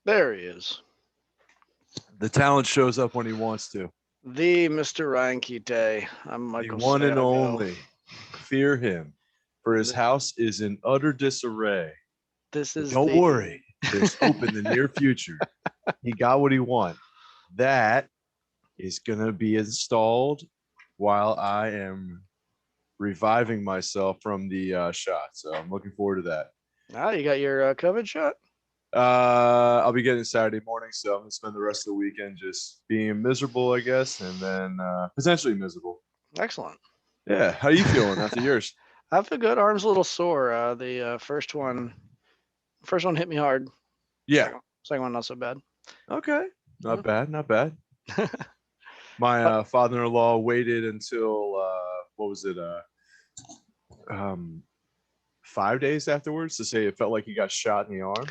There he is. The talent shows up when he wants to. The Mr. Ryan Kite. I'm The Michael one and Sago. only. Fear him, for his house is in utter disarray. This is Don't worry. There's hope in the near future. He got what he wanted. That is going to be installed while I am reviving myself from the shot. So I'm looking forward to that. Ah, you got your COVID shot? I'll be getting it Saturday morning, so I'm gonna spend the rest of the weekend just being miserable, I guess, and then potentially miserable. Excellent. Yeah, how you feeling after yours? I feel good. Arm's a little sore. The first one hit me hard. Yeah. Second one not so bad. Okay. Not bad. Not bad. My father-in-law waited until what was it? 5 days afterwards to say it felt like he got shot in the arm.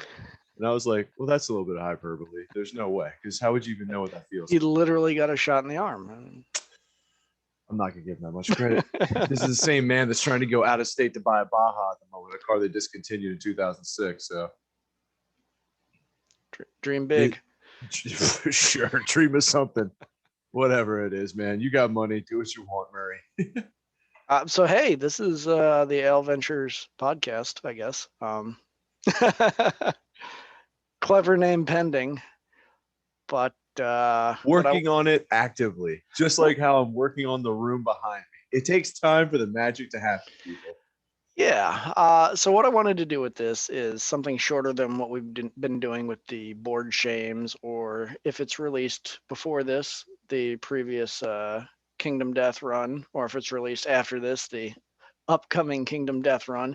And I was like, well, that's a little bit of hyperbole. There's no way. Because how would you even know what that feels He like? literally got a shot in the arm. I'm not going to give him that much credit. This is the same man that's trying to go out of state to buy a Baja at the moment, a car they discontinued in 2006. So dream big. Sure, dream of something. Whatever it is, man. You got money. Do what you want, Murray. So, hey, this is the Aleventures podcast, I guess. Clever name pending, but working on it actively, just like how I'm working on the room behind me. It takes time for the magic to happen, people. Yeah. So what I wanted to do with this is something shorter than what we've been doing with the board shames, or if it's released before this, the previous Kingdom Death run, or if it's released after this, the upcoming Kingdom Death run.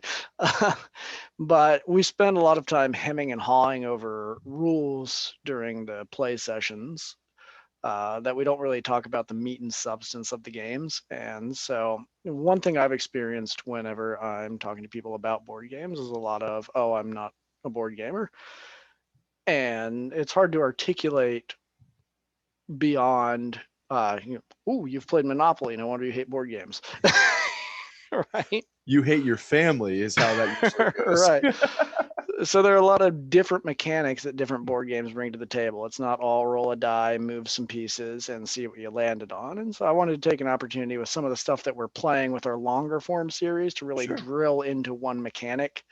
But we spend a lot of time hemming and hawing over rules during the play sessions. That we don't really talk about the meat and substance of the games. And so one thing I've experienced whenever I'm talking to people about board games is a lot of, oh, I'm not a board gamer. And it's hard to articulate beyond, you've played Monopoly. No wonder you hate board games. Right? You hate your family is how that usually goes. Right. So there are a lot of different mechanics that different board games bring to the table. It's not all roll a die, move some pieces, and see what you landed on. And so I wanted to take an opportunity with some of the stuff that we're playing with our longer form series to really drill into one mechanic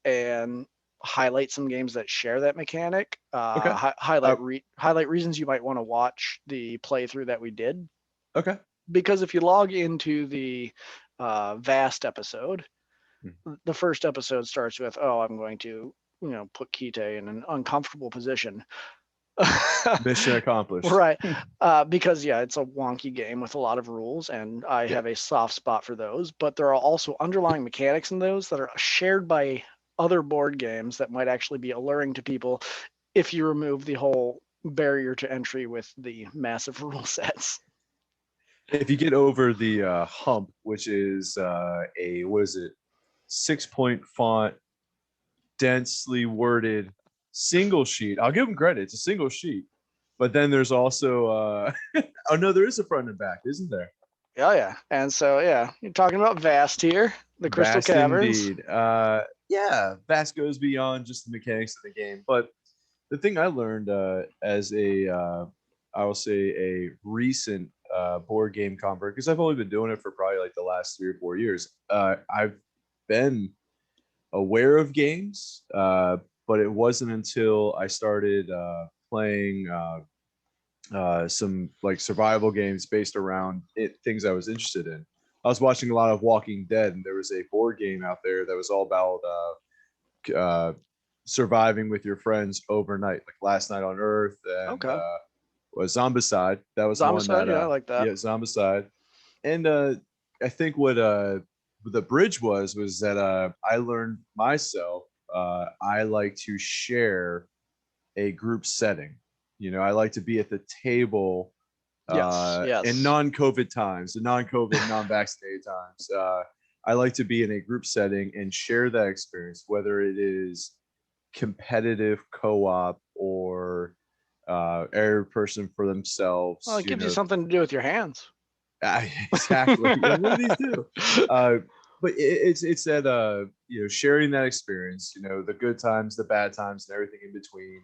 and highlight some games that share that mechanic. Highlight reasons you might want to watch the playthrough that we did. Okay. Because if you log into the Vast episode, the first episode starts with, oh, I'm going to, put Kite in an uncomfortable position. Mission accomplished. Right. Because, it's a wonky game with a lot of rules, and I have a soft spot for those. But there are also underlying mechanics in those that are shared by other board games that might actually be alluring to people if you remove the whole barrier to entry with the massive rule sets. If you get over the hump, which is a 6-point font, densely worded single sheet. I'll give them credit. It's a single sheet. But then there's also, oh no, there is a front and back, isn't there? Oh, yeah. And so, you're talking about Vast here, the Crystal Caverns. Indeed. Vast goes beyond just the mechanics of the game. But the thing I learned as I will say a recent board game convert, because I've only been doing it for probably like the last 3 or 4 years. I've been aware of games, but it wasn't until I started playing some like survival games based around things I was interested in. I was watching a lot of Walking Dead, and there was a board game out there that was all about surviving with your friends overnight, like Last Night on Earth, and was Zombicide. That was Zombicide, one that I like that. Yeah, Zombicide. And I think what the bridge was that I learned myself. I like to share a group setting. I like to be at the table in non-COVID times, the non-COVID, non-vaccinated times. I like to be in a group setting and share that experience, whether it is competitive co-op or every person for themselves. Well, it gives you something to do with your hands. Exactly. What do these do? But it's that sharing that experience, the good times, the bad times, and everything in between.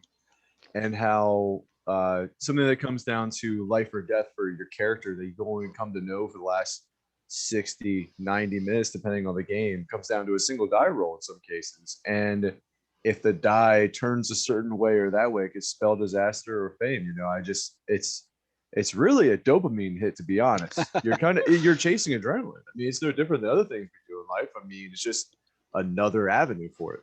and how something that comes down to life or death for your character that you only come to know for the last 60, 90 minutes, depending on the game, comes down to a single die roll in some cases. And if the die turns a certain way or that way, it could spell disaster or fame. You know, it's really a dopamine hit, to be honest. You're chasing adrenaline. I mean, it's no different than other things we do in life. I mean, it's just another avenue for it.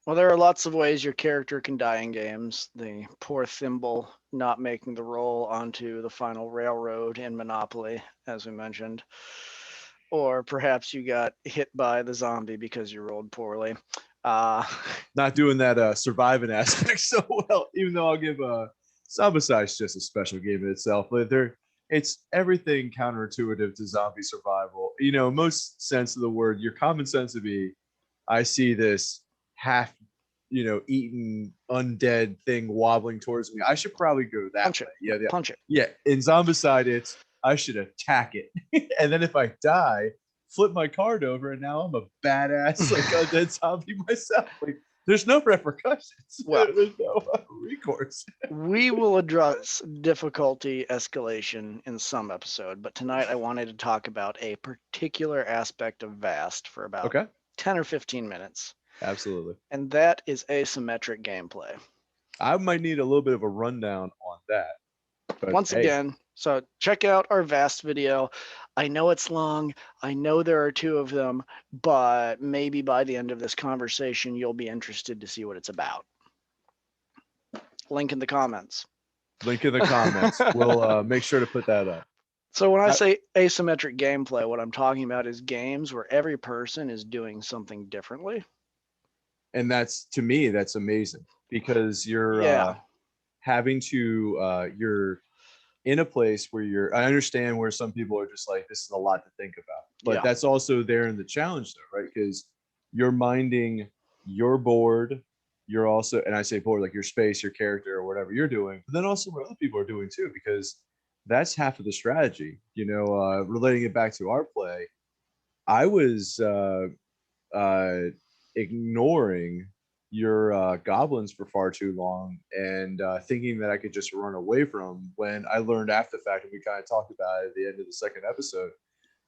Well, there are lots of ways your character can die in games. The poor thimble not making the roll onto the final railroad in Monopoly, as we mentioned. Or perhaps you got hit by the zombie because you rolled poorly. Uh, Not doing that surviving aspect so well, even though I'll give Zombicide's just a special game in itself. But it's everything counterintuitive to zombie survival. You know, most sense of the word, your common sense would be, I see this half, eaten undead thing wobbling towards me. I should probably go that punch way. it. Yeah, yeah. Punch it. Yeah. In Zombicide, it's I should attack it. And then if I die, flip my card over, and now I'm a badass like undead zombie myself. Like there's no repercussions. Well, there's no recourse. We will address difficulty escalation in some episode, but tonight I wanted to talk about a particular aspect of Vast for about 10 or 15 minutes. Absolutely. And that is asymmetric gameplay. I might need a little bit of a rundown on that. Once again, so check out our Vast video. I know it's long. I know there are 2 of them, but maybe by the end of this conversation, you'll be interested to see what it's about. Link in the comments. Link in the comments. We'll make sure to put that up. So when I say asymmetric gameplay, what I'm talking about is games where every person is doing something differently. And that's, to me, that's amazing, because you're having to, you're in a place where I understand where some people are just like, this is a lot to think about, but that's also there in the challenge though, right? Because you're minding your board, you're also, and I say board, like your space, your character, or whatever you're doing, but then also what other people are doing too, because that's half of the strategy. Relating it back to our play, I was ignoring your goblins for far too long, and thinking that I could just run away from, when I learned after the fact, and we kind of talked about it at the end of the second episode,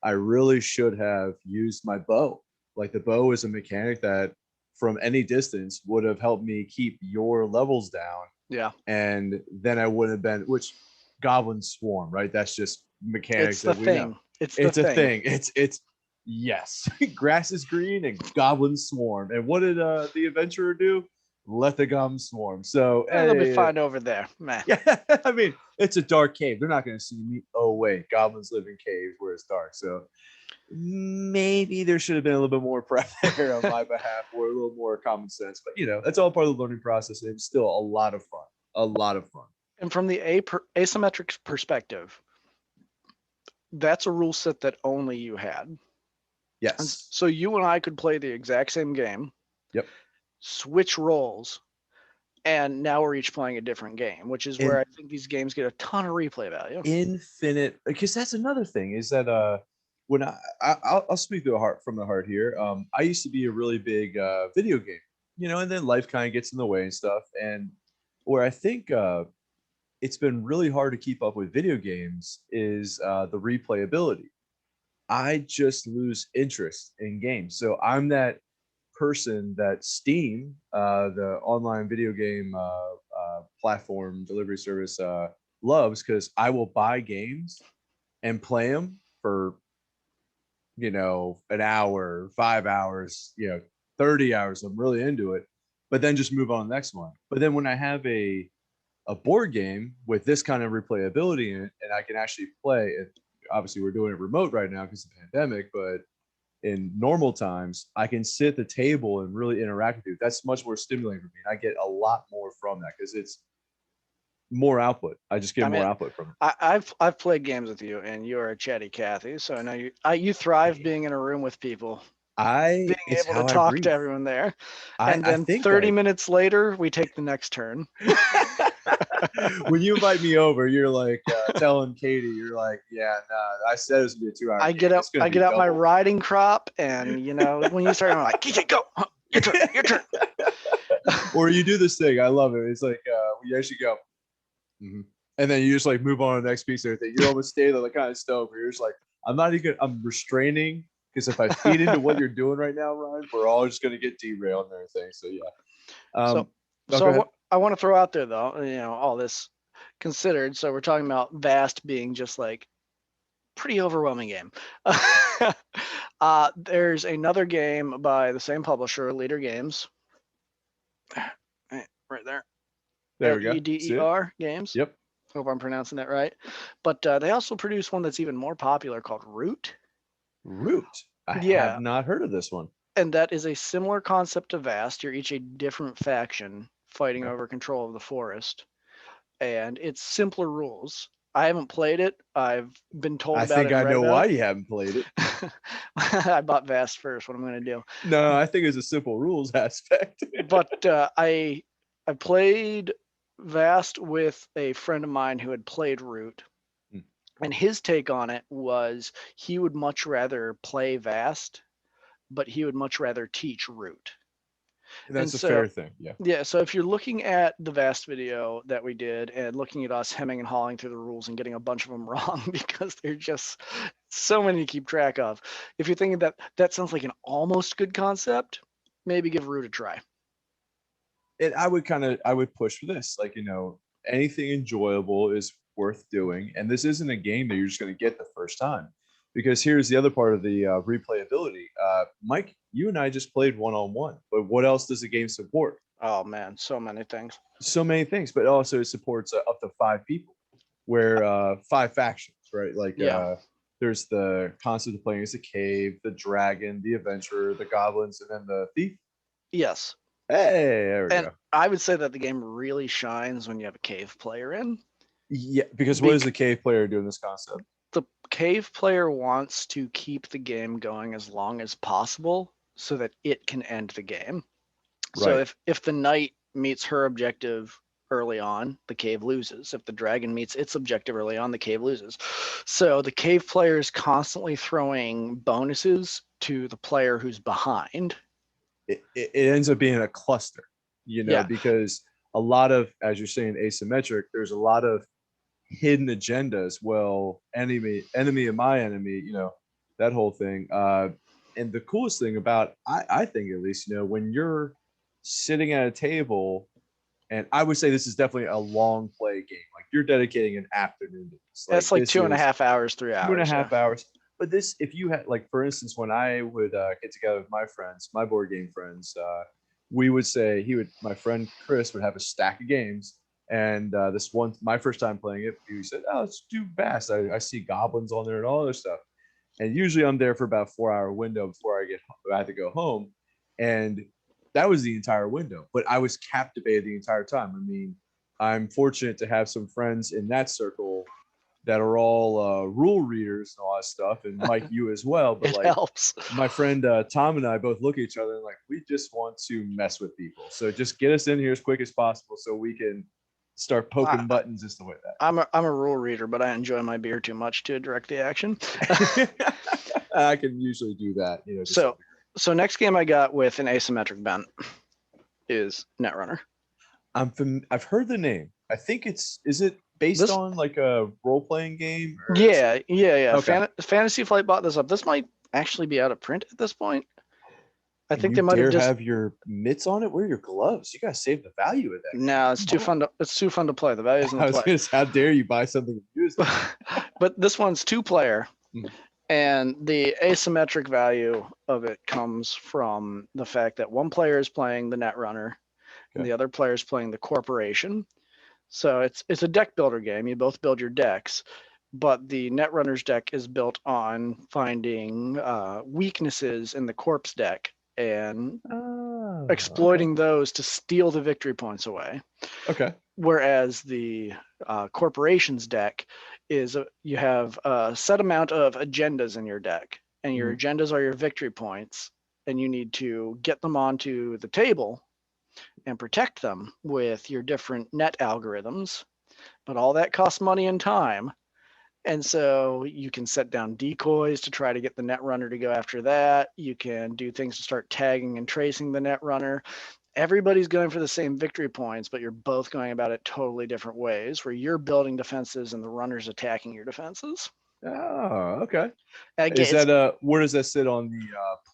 I really should have used my bow. Like the bow is a mechanic that from any distance would have helped me keep your levels down. Yeah. And then I wouldn't have been, which goblin swarm, right? That's just mechanics that we know. It's a thing. It's yes. Grass is green and goblins swarm. And what did the adventurer do? Let the goblins swarm. So they'll be fine over there, man. Yeah, I mean, it's a dark cave. They're not going to see me. Oh wait, goblins live in caves where it's dark. So maybe there should have been a little bit more prep there on my behalf, or a little more common sense. But that's all part of the learning process. And it's still a lot of fun. A lot of fun. And from the asymmetric perspective, that's a rule set that only you had. Yes. And so you and I could play the exact same game. Yep. Switch roles, and now we're each playing a different game, which is where I think these games get a ton of replay value. Infinite, because that's another thing is that when I'll speak from the heart here. I used to be a really big video game, and then life kind of gets in the way and stuff. And where I think it's been really hard to keep up with video games is the replayability. I just lose interest in games. So I'm that person that Steam, the online video game platform delivery service, loves, because I will buy games and play them for an hour, 5 hours, 30 hours. I'm really into it, but then just move on to the next one. But then when I have a board game with this kind of replayability in it, and I can actually play it, obviously we're doing it remote right now because of the pandemic, but in normal times, I can sit at the table and really interact with you. That's much more stimulating for me. And I get a lot more from that because it's more output. I just get more output from it. I've played games with you, and you're a chatty Cathy, so I know you thrive being in a room with people. Being able to talk to everyone there. And then 30 minutes later, we take the next turn. When you invite me over, you're like telling Katie, you're like, yeah, no, I said it was gonna be a 2 hour. I get out my riding crop, and when you start, I'm like, KJ, go. Your turn. Your turn. Or you do this thing. I love it. It's like you actually go, and then you just like move on to the next piece and everything. You're almost staying on the kind of stove where you're just like, I'm not even. I'm restraining because if I feed into what you're doing right now, Ryan, we're all just gonna get derailed and everything. So yeah. So, I want to throw out there though, all this considered. So we're talking about Vast being just like pretty overwhelming game. There's another game by the same publisher, Leader Games. Right there. There we go. LEDER Games. Yep. Hope I'm pronouncing that right. But they also produce one that's even more popular called Root. Root. I have not heard of this one. And that is a similar concept to Vast. You're each a different faction fighting over control of the forest. And it's simpler rules. I haven't played it. I've been told about it. I think I know why you haven't played it. I bought Vast first. What I'm going to do? No, I think it's a simple rules aspect. But I played Vast with a friend of mine who had played Root. And his take on it was he would much rather play Vast, but he would much rather teach Root. That's a fair thing. Yeah. Yeah. So if you're looking at the Vast video that we did and looking at us hemming and hawing through the rules and getting a bunch of them wrong because they're just so many to keep track of, if you're thinking that sounds like an almost good concept, maybe give Root a try. And I would push for this. Like, anything enjoyable is worth doing. And this isn't a game that you're just going to get the first time. Because here's the other part of the replayability. Mike, you and I just played one-on-one, but what else does the game support? Oh man, so many things. So many things, but also it supports up to 5 people, where 5 factions, right? Like there's the concept of playing as a cave, the dragon, the adventurer, the goblins, and then the thief. Yes. Hey, there we go. I would say that the game really shines when you have a cave player in. Yeah, because what does the cave player do in this concept? The cave player wants to keep the game going as long as possible so that it can end the game. Right. So if the knight meets her objective early on, the cave loses. If the dragon meets its objective early on, the cave loses. So the cave player is constantly throwing bonuses to the player who's behind. It ends up being a cluster, because a lot of, as you're saying, asymmetric, there's a lot of hidden agendas. Well, enemy of my enemy, that whole thing. And the coolest thing about, I think at least, when you're sitting at a table, and I would say this is definitely a long play game. Like you're dedicating an afternoon to this. That's like 2.5 hours, 3 hours. 2.5 hours. But this, if you had, like, for instance, when I would get together with my friends, my board game friends, we would say my friend Chris would have a stack of games. And my first time playing it, he said, "Oh, let's do Vast. I see goblins on there and all other stuff." And usually I'm there for about a 4-hour window before I have to go home. And that was the entire window. But I was captivated the entire time. I mean, I'm fortunate to have some friends in that circle that are all rule readers and all that stuff, and Mike, you as well. But it helps. My friend Tom and I both look at each other and like, we just want to mess with people. So just get us in here as quick as possible so we can start poking buttons just the way that. I'm a rule reader, but I enjoy my beer too much to direct the action. I can usually do that. So next game I got with an asymmetric bent is Netrunner. I've heard the name. I think is it based on like a role-playing game? Yeah. Okay. Fantasy Flight bought this up. This might actually be out of print at this point. I think they might have your mitts on it. Where are your gloves? You gotta save the value of that. No, it's too fun to play. The value isn't. I was gonna say, how dare you buy something used? But this one's 2-player, and the asymmetric value of it comes from the fact that one player is playing the Netrunner, and the other player is playing the corporation. So it's a deck builder game. You both build your decks, but the Netrunner's deck is built on finding weaknesses in the corpse deck and exploiting those to steal the victory points away. Okay. Whereas the corporation's deck is you have a set amount of agendas in your deck, and your agendas are your victory points, and you need to get them onto the table and protect them with your different net algorithms, but all that costs money and time. And so you can set down decoys to try to get the Netrunner to go after that. You can do things to start tagging and tracing the Netrunner. Everybody's going for the same victory points, but you're both going about it totally different ways, where you're building defenses and the runner's attacking your defenses. Oh, okay. Again, Is that where does that sit on the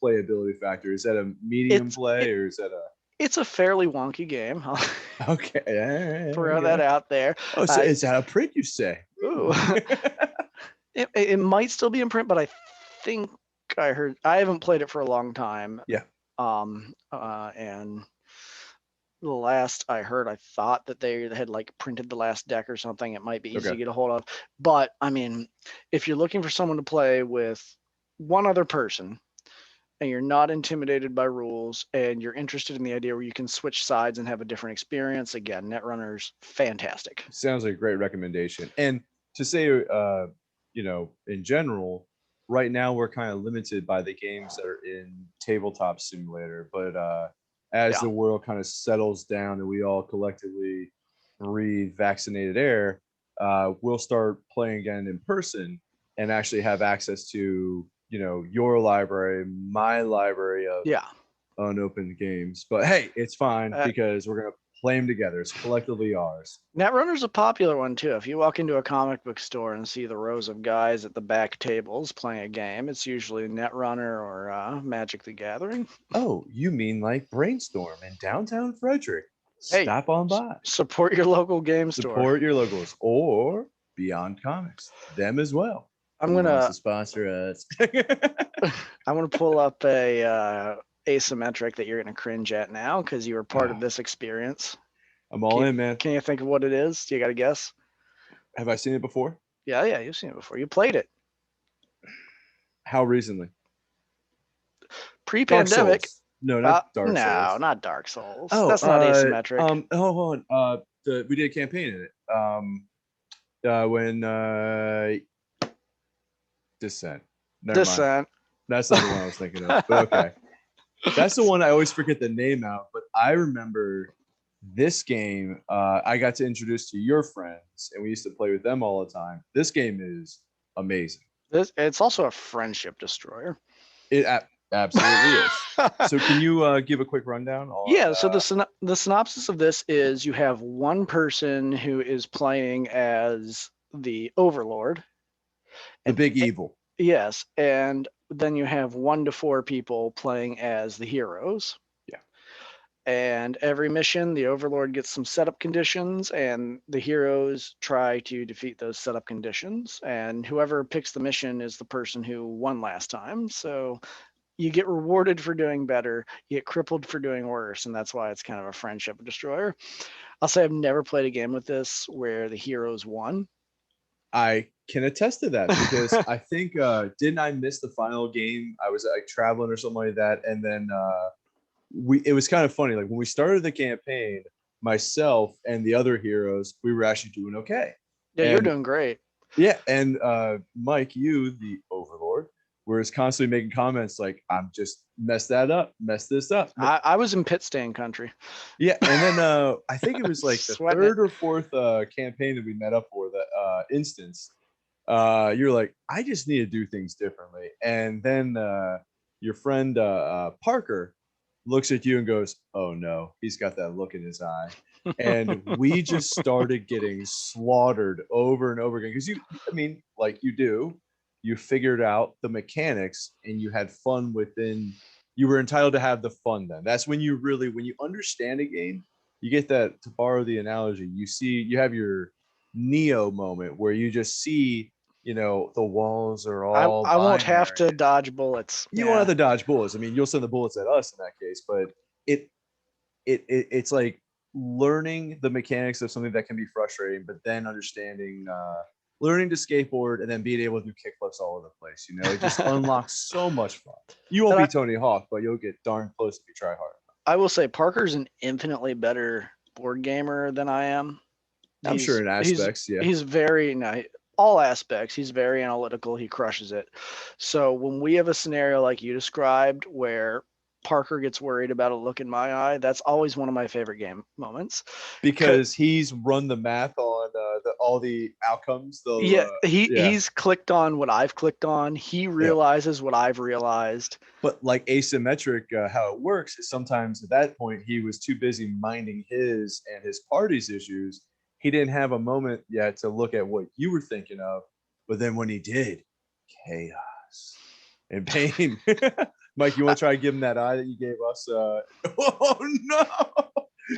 playability factor? Is that a medium play or is that a it's a fairly wonky game. I'll okay? Yeah, throw that out there. Oh, so is that a print you say? Ooh. It might still be in print, but I think I haven't played it for a long time. Yeah. And the last I heard, I thought that they had like printed the last deck or something. It might be easy to get a hold of. But I mean, if you're looking for someone to play with one other person and you're not intimidated by rules and you're interested in the idea where you can switch sides and have a different experience, again, Netrunner's fantastic. Sounds like a great recommendation. And to say, in general, right now we're kind of limited by the games that are in tabletop simulator, but as the world kind of settles down and we all collectively breathe vaccinated air, we'll start playing again in person and actually have access to, your library, my library of unopened games. But hey, it's fine because we're going to play them together. It's collectively ours. Netrunner's a popular one too. If you walk into a comic book store and see the rows of guys at the back tables playing a game, it's usually Netrunner or Magic the Gathering. Oh, you mean like Brainstorm in downtown Frederick? Stop on by. Support your local game store. Support your locals or Beyond Comics, them as well. I'm gonna sponsor us. I'm gonna pull up a Asymmetric that you're gonna cringe at now because you were part of this experience. I'm all in, man. Can you think of what it is? You got to guess? Have I seen it before? Yeah, you've seen it before. You played it. How recently? Pre-pandemic. No, not Dark Souls. No, not Dark Souls. Oh, that's not Asymmetric. Hold on. We did a campaign in it. When Descent. Mind. That's not the one I was thinking of. But okay. That's the one I always forget the name out, but I remember this game I got to introduce to your friends, and we used to play with them all the time. This game is amazing. It's also a friendship destroyer. It absolutely is. So can you give a quick rundown? So the synopsis of this is you have one person who is playing as the Overlord. The big evil. Yes, and then you have 1 to 4 people playing as the heroes. Yeah. And every mission, the Overlord gets some setup conditions, and the heroes try to defeat those setup conditions. And whoever picks the mission is the person who won last time. So you get rewarded for doing better, you get crippled for doing worse, and that's why it's kind of a friendship destroyer. I'll say I've never played a game with this where the heroes won. I can attest to that because I think didn't I miss the final game? I was like traveling or something like that, and then it was kind of funny. Like when we started the campaign, myself and the other heroes, we were actually doing okay. Yeah, you're doing great. Yeah, and Mike, you, the Overlord, was constantly making comments like, "I'm just mess this up." I was in pit stain country. Yeah, and then I think it was like the third or fourth campaign that we met up for that instance. You're like, I just need to do things differently, and then your friend Parker looks at you and goes, "Oh no, he's got that look in his eye." And we just started getting slaughtered over and over again because you figured out the mechanics and you had fun within. You were entitled to have the fun. Then that's when you understand a game, you get that. To borrow the analogy, you have your Neo moment where you just see, the walls are all. I won't have to dodge bullets. You won't have to dodge bullets. I mean, you'll send the bullets at us in that case, but it's like learning the mechanics of something that can be frustrating, but then understanding, learning to skateboard and then being able to do kickflips all over the place. It just unlocks so much fun. You won't be Tony Hawk, but you'll get darn close if you try hard. I will say Parker's an infinitely better board gamer than I am. I'm sure in aspects, He's very all aspects. He's very analytical. He crushes it. So when we have a scenario like you described where Parker gets worried about a look in my eye, that's always one of my favorite game moments. Because he's run the math on all all the outcomes. Yeah, Yeah. he's clicked on what I've clicked on. He realizes what I've realized. But like asymmetric, how it works is sometimes at that point he was too busy minding his and his party's issues. He didn't have a moment yet to look at what you were thinking of. But then when he did, chaos and pain. Mike, you want to try to give him that eye that you gave us? Oh no!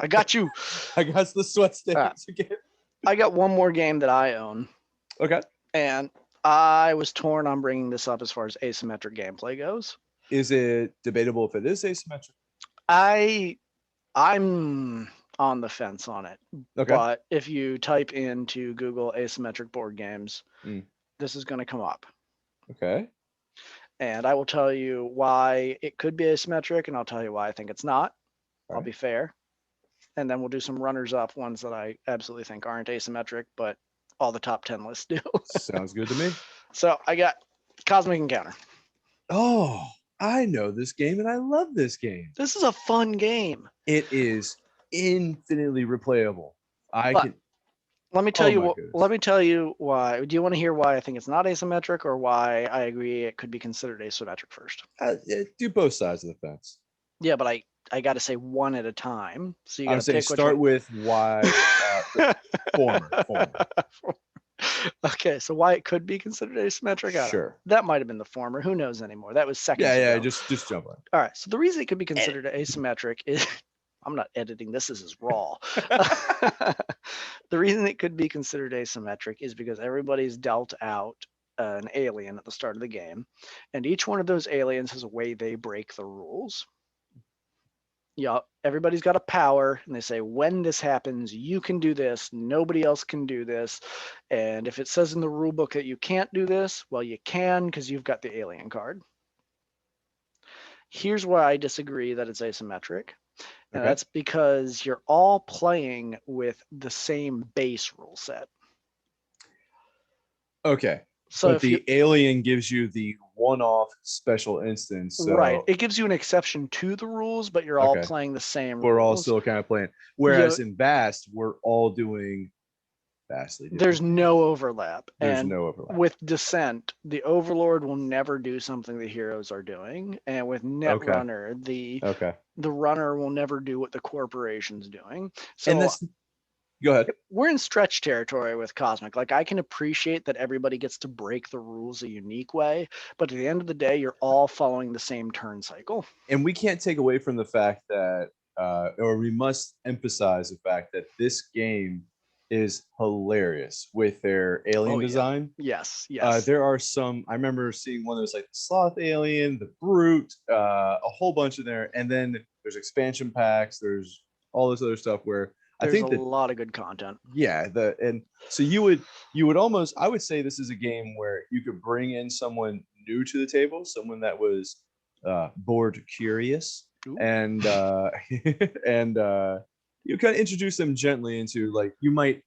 I got you. I got the sweat stains again. I got one more game that I own. Okay. And I was torn on bringing this up as far as asymmetric gameplay goes. Is it debatable if it is asymmetric? I'm on the fence on it. Okay. But if you type into Google asymmetric board games, this is going to come up. Okay. And I will tell you why it could be asymmetric, and I'll tell you why I think it's not. I'll be fair. And then we'll do some runners up, ones that I absolutely think aren't asymmetric, but all the top 10 lists do. Sounds good to me. So I got Cosmic Encounter. Oh, I know this game and I love this game. This is a fun game. It is infinitely replayable. Let me tell you. Let me tell you why. Do you want to hear why I think it's not asymmetric, or why I agree it could be considered asymmetric first? Do both sides of the fence. Yeah, but I got to say one at a time. So you got to start with why. Former. Okay, so why it could be considered asymmetric? Sure. That might have been the former. Who knows anymore? That was seconds ago. Yeah. Just jump on. All right. So the reason it could be considered asymmetric is I'm not editing this. This is raw. The reason it could be considered asymmetric is because everybody's dealt out an alien at the start of the game, and each one of those aliens has a way they break the rules. Yeah, everybody's got a power, and they say, when this happens, you can do this, nobody else can do this. And if it says in the rule book that you can't do this, well, you can, because you've got the alien card. Here's why I disagree that it's asymmetric. And that's because you're all playing with the same base rule set. Okay. So but the alien gives you the one-off special instance. So, right. It gives you an exception to the rules, but you're all playing the same rules. We're all still kind of playing. Whereas in Vast, we're all doing vastly different. There's no overlap. There's no overlap. With Descent, the Overlord will never do something the heroes are doing. And with Netrunner, the runner will never do what the corporation's doing. So go ahead. We're in stretch territory with Cosmic. Like, I can appreciate that everybody gets to break the rules a unique way, but at the end of the day, you're all following the same turn cycle. And we can't take away from the fact that, or we must emphasize the fact that this game is hilarious with their alien design. Yes. There are some, I remember seeing one that was like the sloth alien, the brute, a whole bunch in there. And then there's expansion packs. There's all this other stuff where there's a lot of good content. Yeah. And so you would almost, I would say this is a game where you could bring in someone new to the table, someone that was board curious. Ooh. And you kind of introduce them gently into, like, you might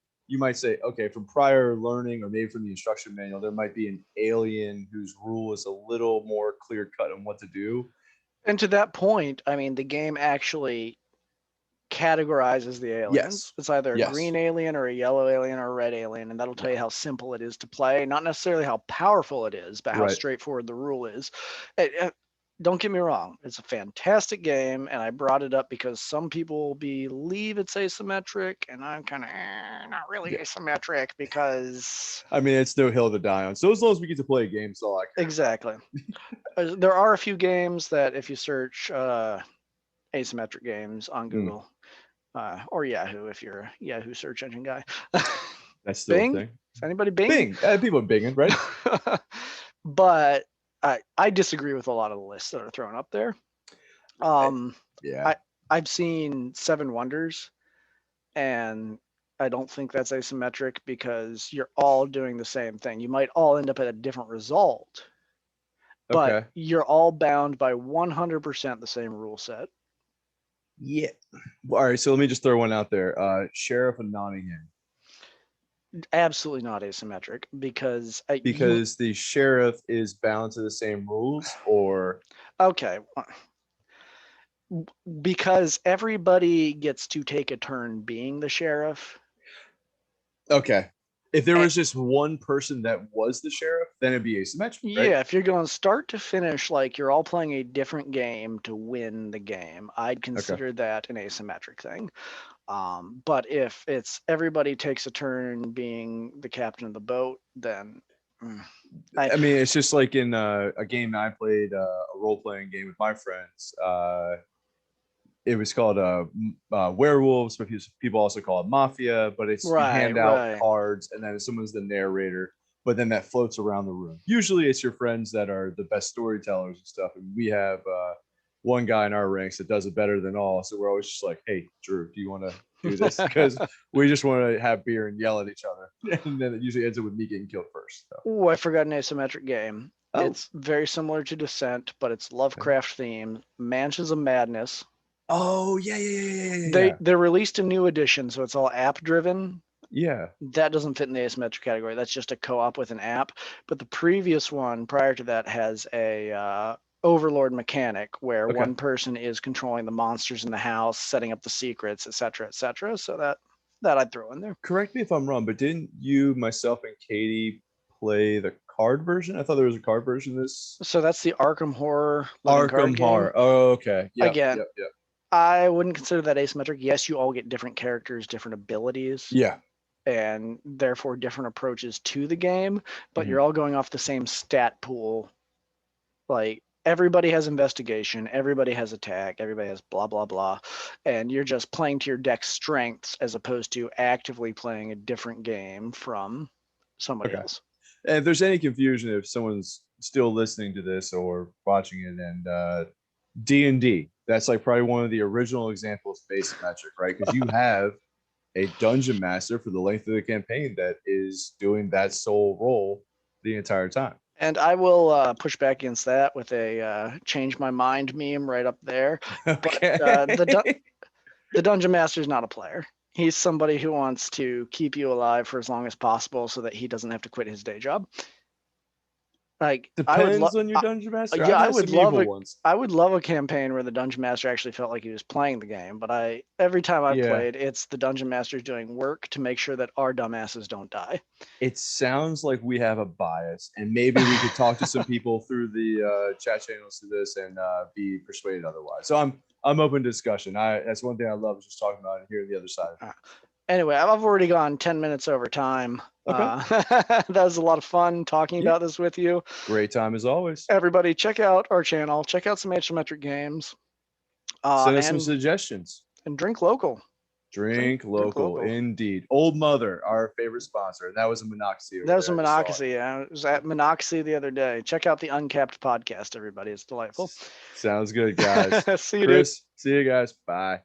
say, okay, from prior learning or maybe from the instruction manual, there might be an alien whose rule is a little more clear cut on what to do. And to that point, I mean, the game actually categorizes the aliens. Yes. It's either a green alien or a yellow alien or a red alien, and that'll tell you how simple it is to play, not necessarily how powerful it is, but how straightforward the rule is. Don't get me wrong, it's a fantastic game, and I brought it up because some people believe it's asymmetric, and I'm kind of not really asymmetric because... I mean, it's no hill to die on. So as long as we get to play a game, it's all I care. Exactly. There are a few games that if you search asymmetric games on Google or Yahoo, if you're a Yahoo search engine guy. That's still Bing? a thing. Is anybody Bing? Bing. People are binging, right? But I disagree with a lot of the lists that are thrown up there. I've seen Seven Wonders, and I don't think that's asymmetric because you're all doing the same thing. You might all end up at a different result, but you're all bound by 100% the same rule set. Yeah. All right. So let me just throw one out there. Sheriff of Nottingham. Absolutely not asymmetric because the sheriff is bound to the same rules, or because everybody gets to take a turn being the sheriff. Okay. If there was just one person that was the sheriff, then it'd be asymmetric, right? Yeah, if you're going start to finish, like you're all playing a different game to win the game, I'd consider that an asymmetric thing. But if it's everybody takes a turn being the captain of the boat, then I mean, it's just like in a game I played, a role-playing game with my friends. It was called Werewolves, but people also call it Mafia. But it's you hand out cards, and then someone's the narrator. But then that floats around the room. Usually, it's your friends that are the best storytellers and stuff. And we have one guy in our ranks that does it better than all. So we're always just like, "Hey, Drew, do you want to do this?" Because we just want to have beer and yell at each other. And then it usually ends up with me getting killed first. So. Oh, I forgot an asymmetric game. Oh. It's very similar to Descent, but it's Lovecraft themed. Mansions of Madness. Oh yeah. They released a new edition, so it's all app driven. Yeah. That doesn't fit in the asymmetric category. That's just a co-op with an app. But the previous one prior to that has a overlord mechanic where one person is controlling the monsters in the house, setting up the secrets, etc., etc. So that I'd throw in there. Correct me if I'm wrong, but didn't you, myself, and Katie play the card version? I thought there was a card version of this. So that's the Arkham Horror. Arkham Horror. Oh, okay. Yep, Again, yep. I wouldn't consider that asymmetric. Yes, you all get different characters, different abilities. Yeah. And therefore different approaches to the game, but you're all going off the same stat pool. Like everybody has investigation, everybody has attack, everybody has blah, blah, blah. And you're just playing to your deck's strengths as opposed to actively playing a different game from somebody else. And if there's any confusion, if someone's still listening to this or watching it, and D&D, that's like probably one of the original examples of asymmetric, right? Because you have a dungeon master for the length of the campaign that is doing that sole role the entire time. And I will push back against that with a change my mind meme right up there. Okay. But the dungeon master is not a player. He's somebody who wants to keep you alive for as long as possible so that he doesn't have to quit his day job. Like depends on your dungeon master. Yeah, I would love a campaign where the dungeon master actually felt like he was playing the game. But every time I've played, it's the dungeon master doing work to make sure that our dumbasses don't die. It sounds like we have a bias, and maybe we could talk to some people through the chat channels to this and be persuaded otherwise. So I'm open to discussion. That's one thing I love, is just talking about it, hearing the other side of it. Anyway, I've already gone 10 minutes over time. That was a lot of fun talking about this with you. Great time as always. Everybody, check out our channel. Check out some asymmetric games. Send us some suggestions. And drink local. Drink local, indeed. Old Mother, our favorite sponsor. That was a Monocacy. That was a Monocacy. Yeah, I was at Monocacy the other day. Check out the Uncapped podcast, everybody. It's delightful. Sounds good, guys. See you, Chris. See you guys. Bye.